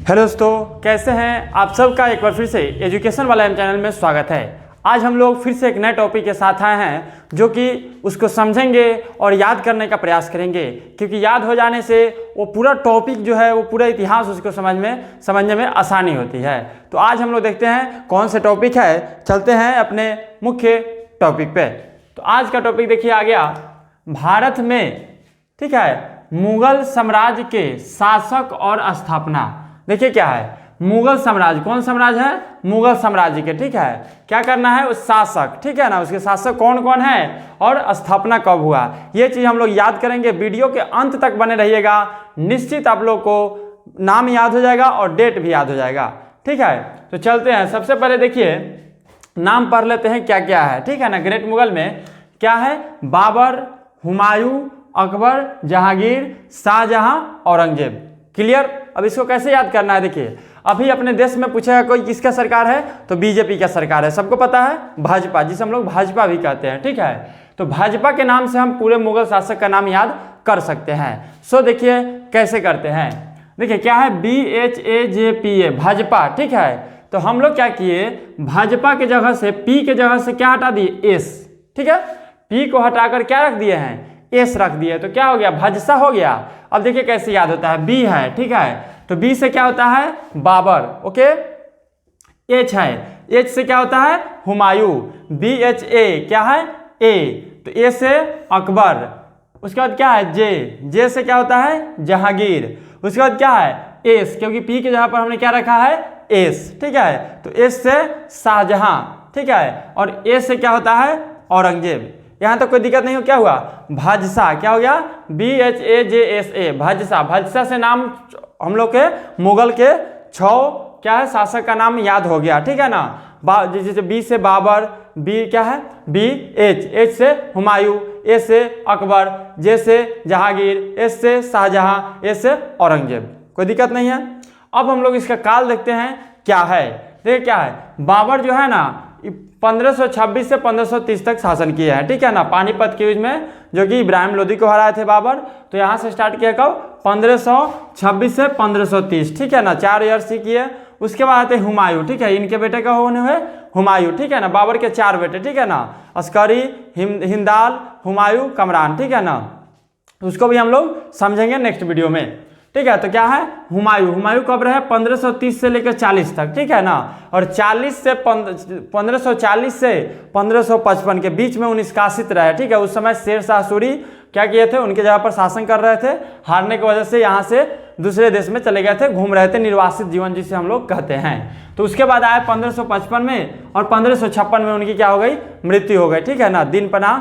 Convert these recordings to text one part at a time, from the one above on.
Hello दोस्तों, कैसे हैं आप? सबका एक बार फिर से एजुकेशन वाला चैनल में स्वागत है। आज हम लोग फिर से एक नए टॉपिक के साथ आए हैं जो कि उसको समझेंगे और याद करने का प्रयास करेंगे, क्योंकि याद हो जाने से वो पूरा टॉपिक जो है वो पूरा इतिहास उसको समझने में आसानी होती है। तो आज हम लोग देखते हैं कौन सा टॉपिक है। चलते हैं अपने मुख्य टॉपिक पे। तो आज का टॉपिक देखिए आ गया भारत में, ठीक है, मुगल साम्राज्य के शासक और स्थापना। देखिए क्या है, मुगल साम्राज्य, कौन साम्राज्य है? मुगल साम्राज्य के, ठीक है। क्या करना है? उस शासक, ठीक है ना, उसके शासक कौन कौन है और स्थापना कब हुआ, ये चीज हम लोग याद करेंगे। वीडियो के अंत तक बने रहिएगा, निश्चित आप लोग को नाम याद हो जाएगा और डेट भी याद हो जाएगा, ठीक है। तो चलते हैं, सबसे पहले देखिए नाम पढ़ लेते हैं क्या क्या है, ठीक है ना। ग्रेट मुगल में क्या है? बाबर, हुमायूं, अकबर, जहांगीर, शाहजहां, औरंगजेब। क्लियर? अब इसको कैसे याद करना है? देखिए अभी अपने देश में पूछेगा कोई किसका सरकार है, तो बीजेपी का सरकार है, सबको पता है। भाजपा, जिसे हम लोग भाजपा भी कहते हैं, ठीक है। तो भाजपा के नाम से हम पूरे मुगल शासक का नाम याद कर सकते हैं। सो देखिए कैसे करते हैं। देखिए क्या है? BHAJPA, भाजपा, ठीक है। तो हम लोग क्या किए, भाजपा के जगह से पी के जगह से क्या हटा दिए? एस, ठीक है। पी को हटाकर क्या रख दिए हैं? एस रख दिए, तो क्या हो गया? भाजसा हो गया। अब देखिए कैसे याद होता है। बी है, ठीक है, तो बी से क्या होता है? बाबर, ओके। एच है, एच से क्या होता है? हुमायूं। BHA क्या है? ए, तो ए से अकबर। उसके बाद क्या है? जे, जे से क्या होता है? जहांगीर। उसके बाद क्या है? एस, क्योंकि पी के जगह पर हमने क्या रखा है? एस, ठीक है। तो एस से शाहजहां, ठीक है, और ए से क्या होता है? औरंगजेब। यहां तक कोई दिक्कत नहीं हो। क्या हुआ? भाजसा, क्या हो गया? BHAJSA, भाजसा। भाजसा से नाम हम लोग के मुगल के 6 क्या है शासक का नाम याद हो गया, ठीक है ना। जैसे बी से बाबर, बी क्या है? BH, एच से हुमायूं, ए से अकबर, जे से जहांगीर, एस से शाहजहां, एस से औरंगजेब। कोई दिक्कत नहीं है। अब हम लोग इसका काल देखते हैं क्या है। देखिए क्या है, बाबर जो है ना 1526 से 1530 तक शासन किया है, ठीक है ना। पानीपत के युद्ध में जो कि इब्राहिम लोदी को हराए थे बाबर, तो यहाँ से स्टार्ट किया कब? 1526 से 1530, ठीक है ना। 4 ईयर्स ही किए। उसके बाद आते हुमायूं, ठीक है, इनके बेटे का होने हुए हुमायूं, ठीक है ना। बाबर के 4 बेटे, ठीक है ना, अस्करी, हिंदाल, हुमायूं, कमरान, ठीक है ना। उसको भी हम लोग समझेंगे नेक्स्ट वीडियो में, ठीक है। तो क्या है? हुमायूं। हुमायूं कब रहे? 1530 से लेकर 40 तक, ठीक है ना। और 1540 से 1555 के बीच में वो निष्कासित रहे, ठीक है। उस समय शेर शाह सूरी क्या किए थे? उनके जगह पर शासन कर रहे थे। हारने की वजह से यहाँ से दूसरे देश में चले गए थे, घूम रहे थे, निर्वासित जीवन जिसे हम लोग कहते हैं। तो उसके बाद आए 1555 में, और 1556 में उनकी क्या हो गई? मृत्यु हो गई, ठीक है ना। दिन पनाह,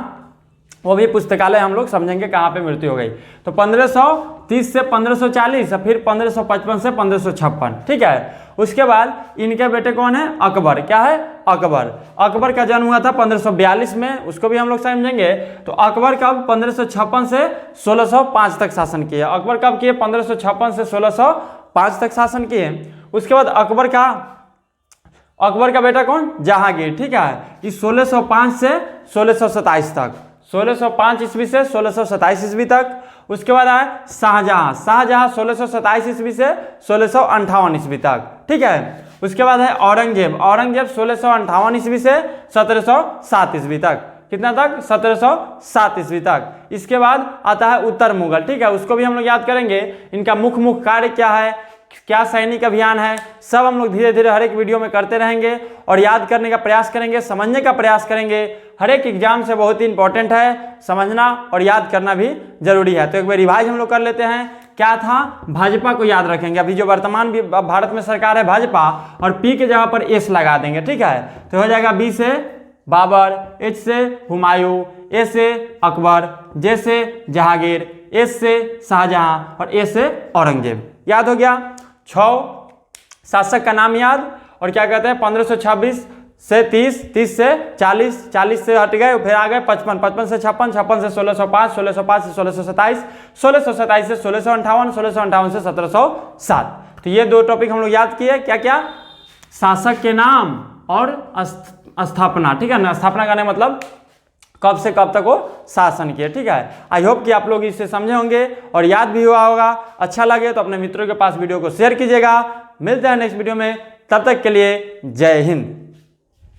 वो भी पुस्तकालय हम लोग समझेंगे कहाँ पे मृत्यु हो गई। तो 1530 से 1540, फिर 1555 से 1556, ठीक है। उसके बाद इनके बेटे कौन है? अकबर। क्या है? अकबर। अकबर का जन्म हुआ था 1542 में, उसको भी हम लोग समझेंगे। तो अकबर कब? 1556 से 1605 तक शासन किए। अकबर कब किए? 1556 से 1605 तक शासन किए। उसके बाद अकबर का बेटा कौन? जहांगीर, ठीक है, कि 1605 से 1627 तक, 1605 ईस्वी से 1627 ईस्वी तक। उसके बाद आए शाहजहां। शाहजहां 1627 ईस्वी से 1658 ईस्वी तक, ठीक है। उसके बाद है औरंगजेब। औरंगजेब 1658 ईस्वी से 1707 ईस्वी तक। कितना तक? 1707 ईस्वी तक। इसके बाद आता है उत्तर मुगल, ठीक है, उसको भी हम लोग याद करेंगे। इनका मुख्य कार्य क्या है, क्या सैनिक अभियान है, सब हम लोग धीरे धीरे हर एक वीडियो में करते रहेंगे और याद करने का प्रयास करेंगे, समझने का प्रयास करेंगे। हर एक एग्जाम से बहुत ही इंपॉर्टेंट है, समझना और याद करना भी जरूरी है। तो एक बार रिवाइज हम लोग कर लेते हैं। क्या था? भाजपा को याद रखेंगे। अभी जो वर्तमान भी भारत में सरकार है भाजपा, और पी के जगह पर एस लगा देंगे, ठीक है। तो हो जाएगा बी से बाबर, एच से हुमायूं, ए से अकबर, जे से जहांगीर, एस से शाहजहां और ए से औरंगजेब। याद हो गया? 6 शासक का नाम याद। और क्या कहते हैं? 1526 से 30, 30 से 40, 40 से हट गए, फिर आ गए 55, 55 से 56, 56 से 1605, 1605 से 1627, 1627 से 1658, 1658 से 1707। तो ये 2 टॉपिक हम लोग याद किए। क्या क्या? शासक के नाम और स्थापना, ठीक है ना। स्थापना करने मतलब कब से कब तक वो शासन किए, ठीक है। आई होप कि आप लोग इसे समझे होंगे और याद भी हुआ होगा। अच्छा लगे तो अपने मित्रों के पास वीडियो को शेयर कीजिएगा। मिलते हैं नेक्स्ट वीडियो में, तब तक के लिए जय हिंद।